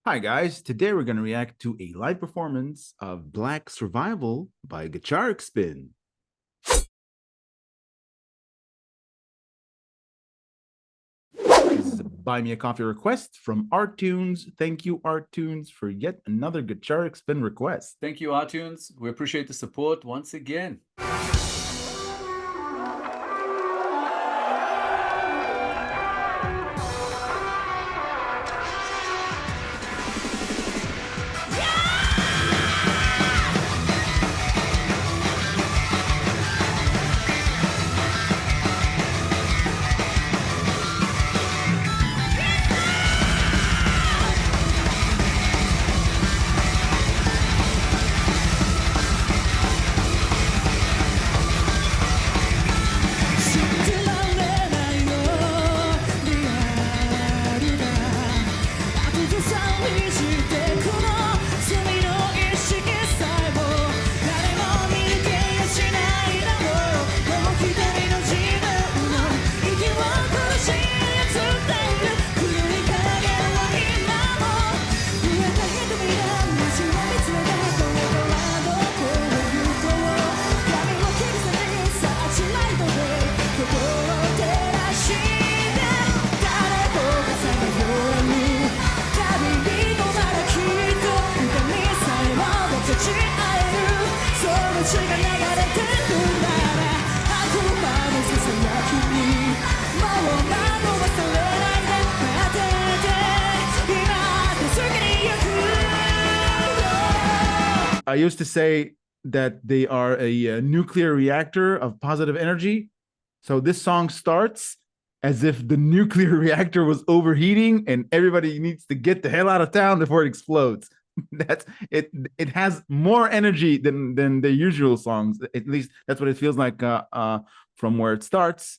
Hi guys, today we're going to react to a live performance of Black Survival by Gacharic Spin. This is a Buy Me a Coffee request from Artunes. Thank you, Artunes, for yet another Gacharic Spin request. Thank you, Artunes. We appreciate the support once again. I used to say that they are a nuclear reactor of positive energy. So this song starts as if the nuclear reactor was overheating and everybody needs to get the hell out of town before it explodes. That's it. It has more energy than the usual songs. At least that's what it feels like from where it starts.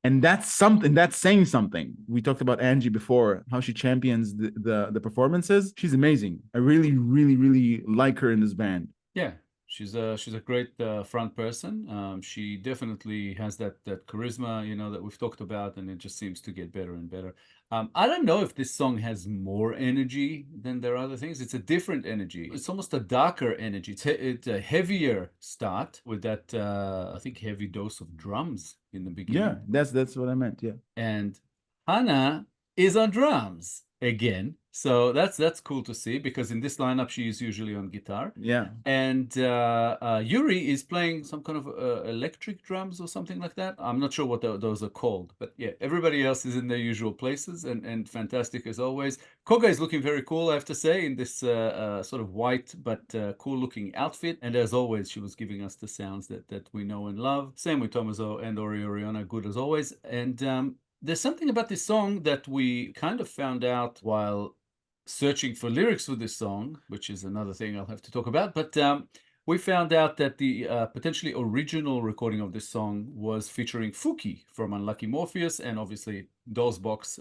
And that's something, that's saying something. We talked about Angie before, how she champions the performances. She's amazing. I really like her in this band. Yeah, she's a great front person. She definitely has that charisma, that we've talked about, and it just seems to get better and better. I don't know if this song has more energy than their other things. It's a different energy. It's almost a darker energy. It's a heavier start with that, I think, heavy dose of drums in the beginning. Yeah, that's what I meant. Yeah. And Hannah is on drums again. So that's cool to see, because in this lineup she is usually on guitar. Yeah. And Yuri is playing some kind of electric drums or something like that. I'm not sure what those are called, but yeah, everybody else is in their usual places and fantastic as always. Koga is looking very cool, I have to say, in this sort of white but cool looking outfit. And as always, she was giving us the sounds that we know and love. Same with Tomozo and Oriana, good as always. And there's something about this song that we kind of found out while searching for lyrics for this song, which is another thing I'll have to talk about. But we found out that the potentially original recording of this song was featuring Fuki from Unlucky Morpheus, and obviously DOSBox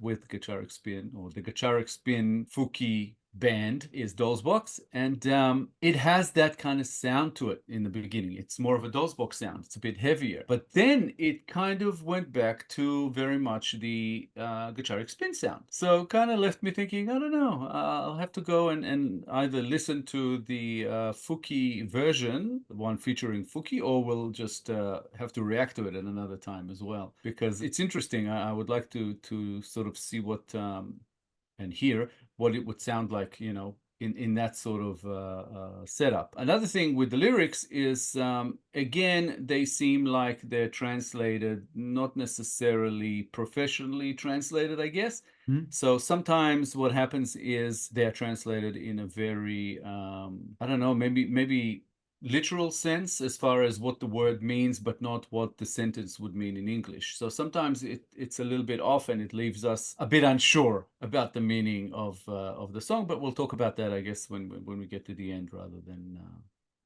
with Gacharic Spin, or the Gacharic Spin Fuki band is DOSBox, and it has that kind of sound to it in the beginning. It's more of a DOSBox sound. It's a bit heavier. But then it kind of went back to very much the Gacharic Spin sound. So kind of left me thinking, I don't know, I'll have to go and either listen to the Fuki version, the one featuring Fuki, or we'll just have to react to it at another time as well. Because it's interesting. I would like to sort of see what... and hear what it would sound like, in that sort of setup. Another thing with the lyrics is, again, they seem like they're translated, not necessarily professionally translated, I guess. So sometimes what happens is they're translated in a very, I don't know, maybe literal sense as far as what the word means, but not what the sentence would mean in English. So sometimes it's a little bit off and it leaves us a bit unsure about the meaning of the song, but we'll talk about that, I guess, when we get to the end rather than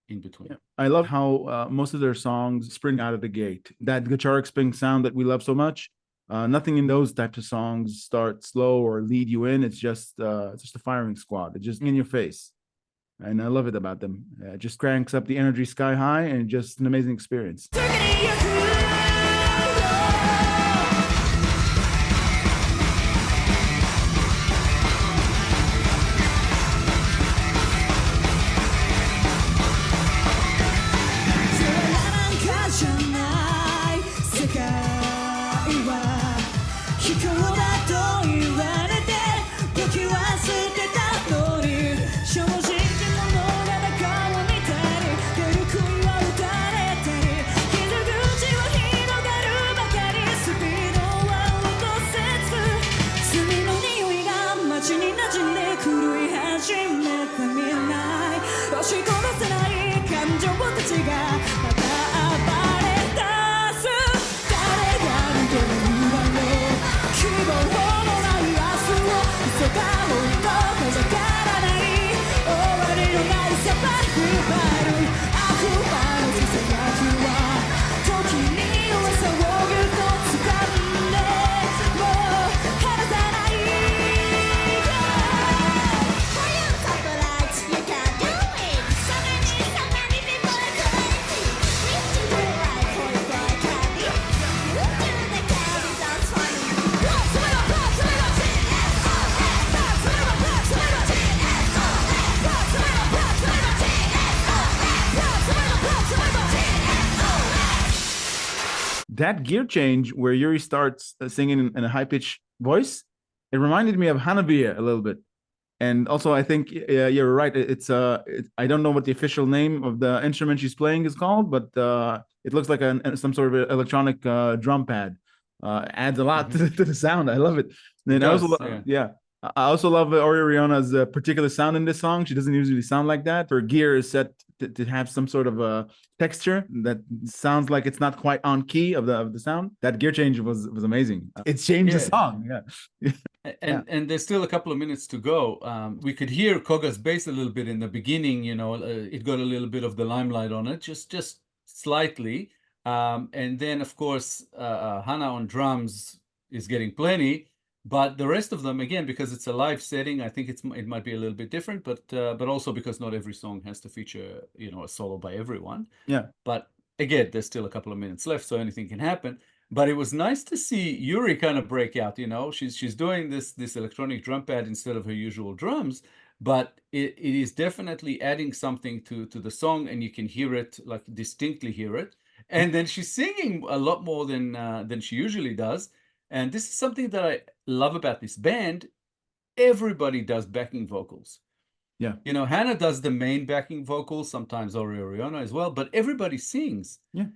in between. Yeah. I love how most of their songs spring out of the gate. That Gacharic Spin sound that we love so much. Nothing in those types of songs start slow or lead you in. It's just a firing squad. It's just in your face. And I love it about them. It just cranks up the energy sky high, and just an amazing experience. 情たちがまた暴れ出す誰が逃げるんだろう希望のない明日を急がないと風からない終わりのないサバイバル悪魔のささやきは時に噂をぎゅっと掴んでもう離さない For you satellites you can do it So many people are crazy If you do it right for your boy candy You do the candy that's funny Let's go, let's go, let's That gear change where Yuri starts singing in a high-pitched voice, it reminded me of Hanabiya a little bit. And also, I think you're right. I don't know what the official name of the instrument she's playing is called, but it looks like some sort of electronic drum pad. Adds a lot to the sound. I love it. And I also, I also love Oriana's particular sound in this song. She doesn't usually sound like that. Her gear is set to have some sort of a texture that sounds like it's not quite on key of the sound. That gear change was amazing. It changed the song. And there's still a couple of minutes to go. We could hear Koga's bass a little bit in the beginning. You know, it got a little bit of the limelight on it, just slightly. And then, of course, Hana on drums is getting plenty. But the rest of them, again, because it's a live setting, I think it might be a little bit different. But also because not every song has to feature, you know, a solo by everyone. Yeah. But again, there's still a couple of minutes left, so anything can happen. But it was nice to see Yuri kind of break out. You know, she's doing this electronic drum pad instead of her usual drums. But it is definitely adding something to the song, and you can hear it, like distinctly hear it. And then she's singing a lot more than she usually does. And this is something that I love about this band. Everybody does backing vocals. Yeah. You know, Hannah does the main backing vocals, sometimes Oriana as well, but everybody sings. Yeah.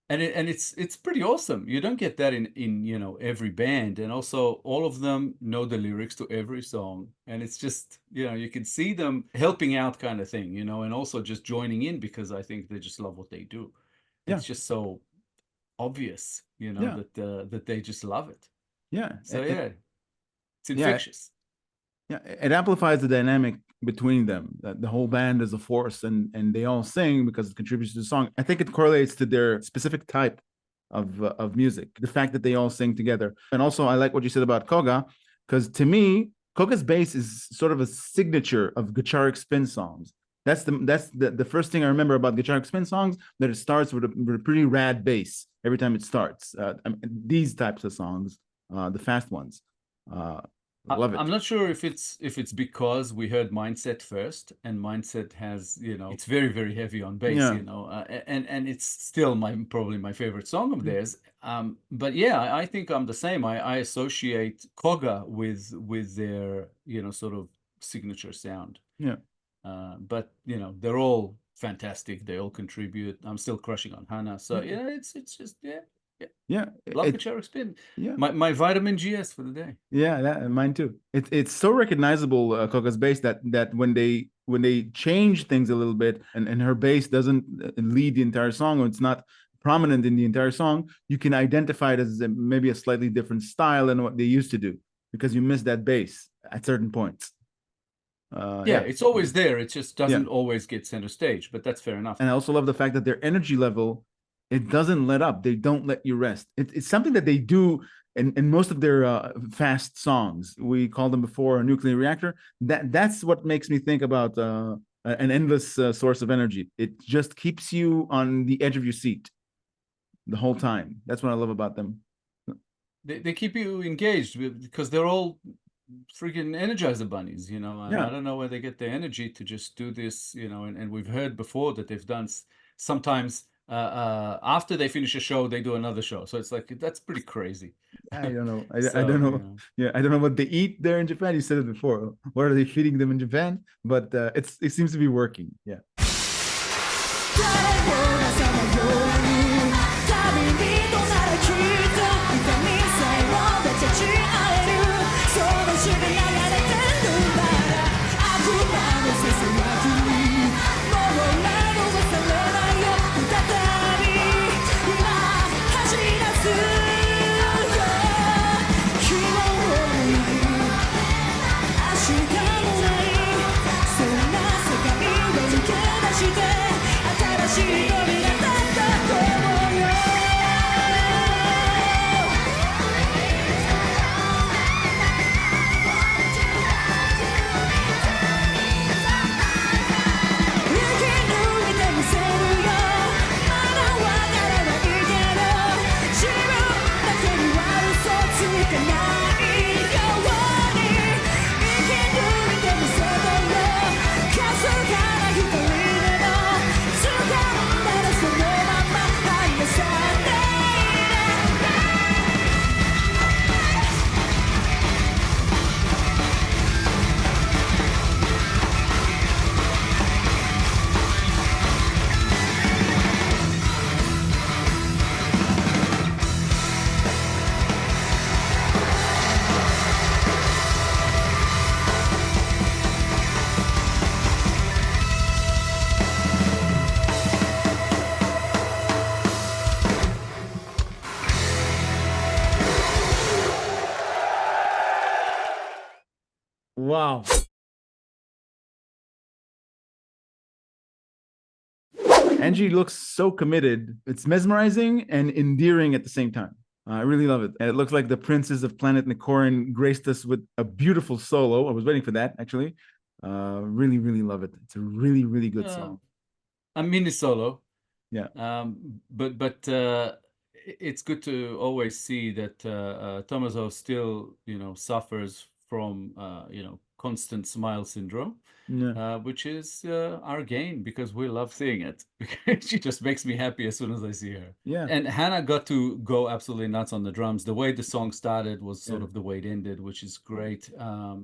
And it's pretty awesome. You don't get that in you know, every band. And also all of them know the lyrics to every song. And it's just, you know, you can see them helping out kind of thing, you know, and also just joining in because I think they just love what they do. It's just so obvious, you know, that they just love it. Yeah. So it's infectious. Yeah, it amplifies the dynamic between them. The whole band is a force, and they all sing because it contributes to the song. I think it correlates to their specific type of music. The fact that they all sing together, and also I like what you said about Koga, because to me, Koga's bass is sort of a signature of Gacharic Spin songs. That's the first thing I remember about Gacharic Spin songs, that it starts with a pretty rad bass every time it starts. These types of songs, the fast ones. Love it. I'm not sure if it's because we heard Mindset first, and Mindset has, you know, it's very, very heavy on bass, you know, and it's still probably my favorite song of theirs. But yeah, I think I'm the same. I associate Koga with their, you know, sort of signature sound. Yeah. But you know, they're all fantastic. They all contribute. I'm still crushing on Hana. So yeah, it's just love Gacharic Spin. Yeah, my vitamin GS for the day. Yeah, mine too. It's so recognizable, Koga's bass, that when they change things a little bit, and her bass doesn't lead the entire song, or it's not prominent in the entire song, you can identify it as maybe a slightly different style than what they used to do, because you miss that bass at certain points. It's always there. It just doesn't always get center stage, but that's fair enough. And I also love the fact that their energy level, it doesn't let up. They don't let you rest. It's something that they do in most of their fast songs. We called them before a nuclear reactor. That's what makes me think about an endless source of energy. It just keeps you on the edge of your seat the whole time. That's what I love about them. They keep you engaged because they're all freaking Energizer bunnies, you know. I don't know where they get their energy to just do this, you know. And we've heard before that they've done sometimes after they finish a show, they do another show. So it's like, that's pretty crazy. I don't know. I don't know. Yeah, I don't know what they eat there in Japan. You said it before. What are they feeding them in Japan? But it seems to be working. Yeah. Angie looks so committed. It's mesmerizing and endearing at the same time. I really love it. And it looks like the princes of Planet Nikorin graced us with a beautiful solo. I was waiting for that, actually. Really, really love it. It's a really, really good song. A mini solo. Yeah. But it's good to always see that Tommaso still, suffers from, constant smile syndrome. Yeah. Which is our gain because we love seeing it. She just makes me happy as soon as I see her. Yeah. And Hannah got to go absolutely nuts on the drums. The way the song started was sort Yeah. of the way it ended, which is great. A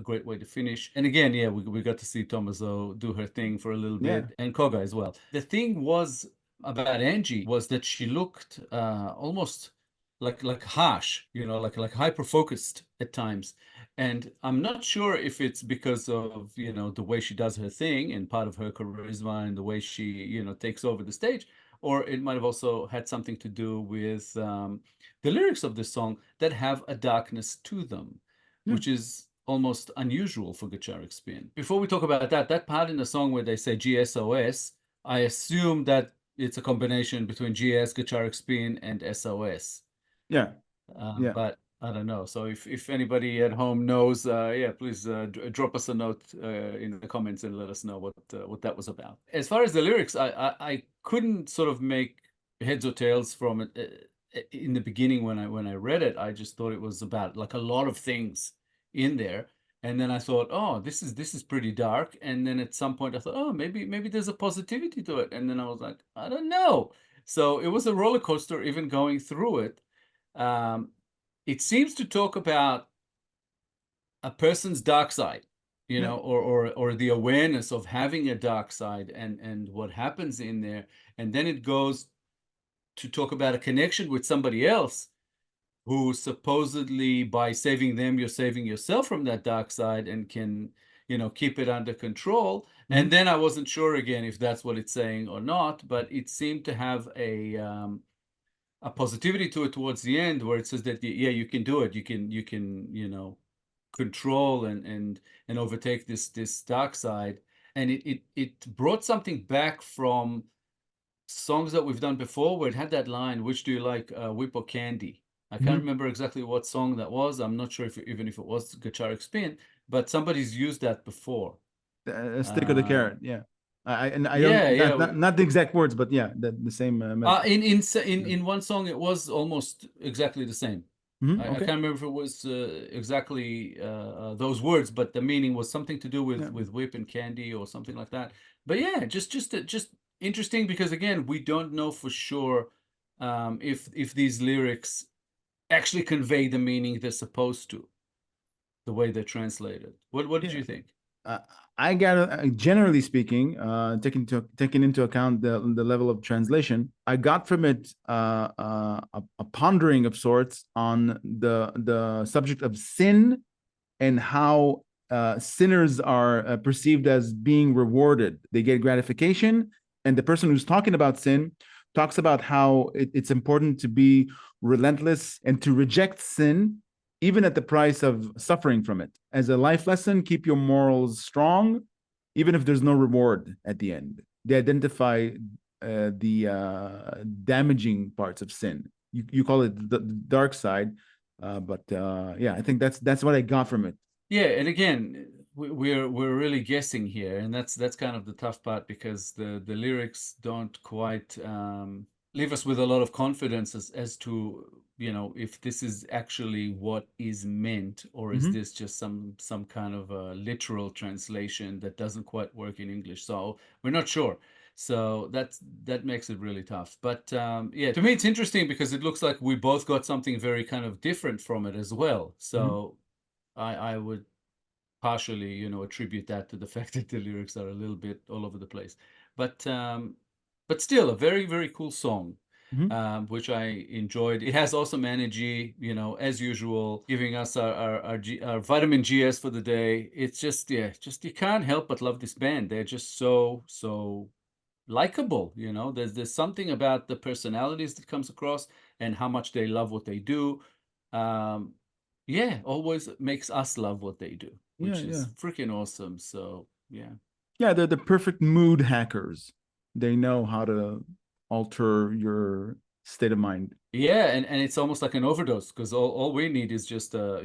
great way to finish. And again, yeah, we got to see Tommaso do her thing for a little bit, and Koga as well. The thing was about Angie was that she looked almost like harsh, like hyper focused at times. And I'm not sure if it's because of, the way she does her thing and part of her charisma and the way she, takes over the stage, or it might have also had something to do with the lyrics of this song that have a darkness to them, which is almost unusual for Gacharic Spin. Before we talk about that part in the song where they say GSOS, I assume that it's a combination between GS, Gacharic Spin, and SOS. Yeah. But I don't know. So if anybody at home knows, please drop us a note in the comments and let us know what that was about. As far as the lyrics, I couldn't sort of make heads or tails from it in the beginning when I read it. I just thought it was about like a lot of things in there. And then I thought, oh, this is pretty dark. And then at some point I thought, oh, maybe there's a positivity to it. And then I was like, I don't know. So it was a roller coaster even going through it. It seems to talk about a person's dark side, or the awareness of having a dark side and what happens in there. And then it goes to talk about a connection with somebody else who supposedly by saving them, you're saving yourself from that dark side and can, keep it under control. And then I wasn't sure again if that's what it's saying or not, but it seemed to have a positivity to it towards the end where it says that you can do it, you can control and overtake this dark side. And it brought something back from songs that we've done before where it had that line, which do you like, whip or candy? I can't remember exactly what song that was. I'm not sure even if it was Gacharic Spin, but somebody's used that before. Stick of the carrot. Yeah. I Yeah, don't not the exact words, but yeah, the same metaphor. In one song it was almost exactly the same. I Okay. can't remember if it was exactly those words, but the meaning was something to do with whip and candy or something like that. But yeah, just interesting because again, we don't know for sure if these lyrics actually convey the meaning they're supposed to, the way they're translated. What did you think? I got, generally speaking, taking into account the level of translation, I got from it a pondering of sorts on the subject of sin and how sinners are perceived as being rewarded. They get gratification, and the person who's talking about sin talks about how it's important to be relentless and to reject sin even at the price of suffering from it. As a life lesson, keep your morals strong, even if there's no reward at the end. They identify the damaging parts of sin. You call it the dark side, but I think that's what I got from it. Yeah, and again, we're really guessing here, and that's kind of the tough part because the lyrics don't quite leave us with a lot of confidence as to if this is actually what is meant, or is this just some kind of a literal translation that doesn't quite work in English. So we're not sure. So that makes it really tough. But to me it's interesting because it looks like we both got something very kind of different from it as well. So I would partially, attribute that to the fact that the lyrics are a little bit all over the place. But still a very, very cool song. Which I enjoyed. It has awesome energy, as usual, giving us our vitamin GS for the day. It's just you can't help but love this band. They're just so likable, There's something about the personalities that comes across and how much they love what they do. Always makes us love what they do, which is freaking awesome. So yeah, they're the perfect mood hackers. they know how to alter your state of mind. Yeah, and it's almost like an overdose because all we need is just a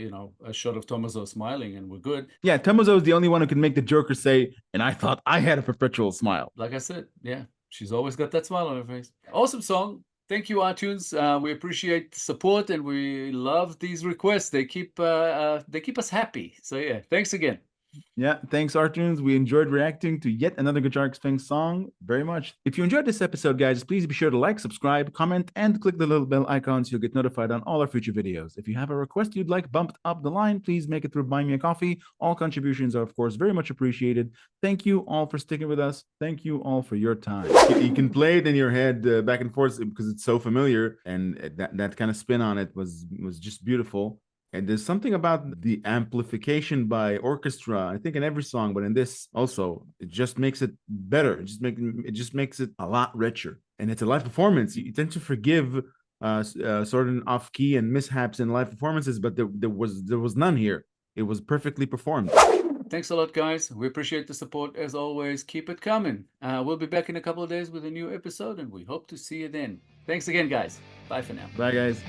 shot of Tomazo smiling and we're good. Yeah, Tomozo is the only one who can make the Joker say, "And I thought I had a perpetual smile." Like I said, yeah, she's always got that smile on her face. Awesome song. Thank you, iTunes. We appreciate the support and we love these requests. They keep us happy. So yeah, thanks again. Yeah, thanks, Artunes. We enjoyed reacting to yet another Gacharic Spin song very much. If you enjoyed this episode, guys, please be sure to like, subscribe, comment, and click the little bell icon so you'll get notified on all our future videos. If you have a request you'd like bumped up the line, please make it through Buy Me a Coffee. All contributions are, of course, very much appreciated. Thank you all for sticking with us. Thank you all for your time. You can play it in your head back and forth because it's so familiar, and that kind of spin on it was just beautiful. And there's something about the amplification by orchestra, I think in every song, but in this also, it just makes it better. It just makes it a lot richer. And it's a live performance. You tend to forgive certain off key and mishaps in live performances, but there was none here. It was perfectly performed. Thanks a lot, guys. We appreciate the support as always. Keep it coming. We'll be back in a couple of days with a new episode, and we hope to see you then. Thanks again, guys. Bye for now. Bye, guys.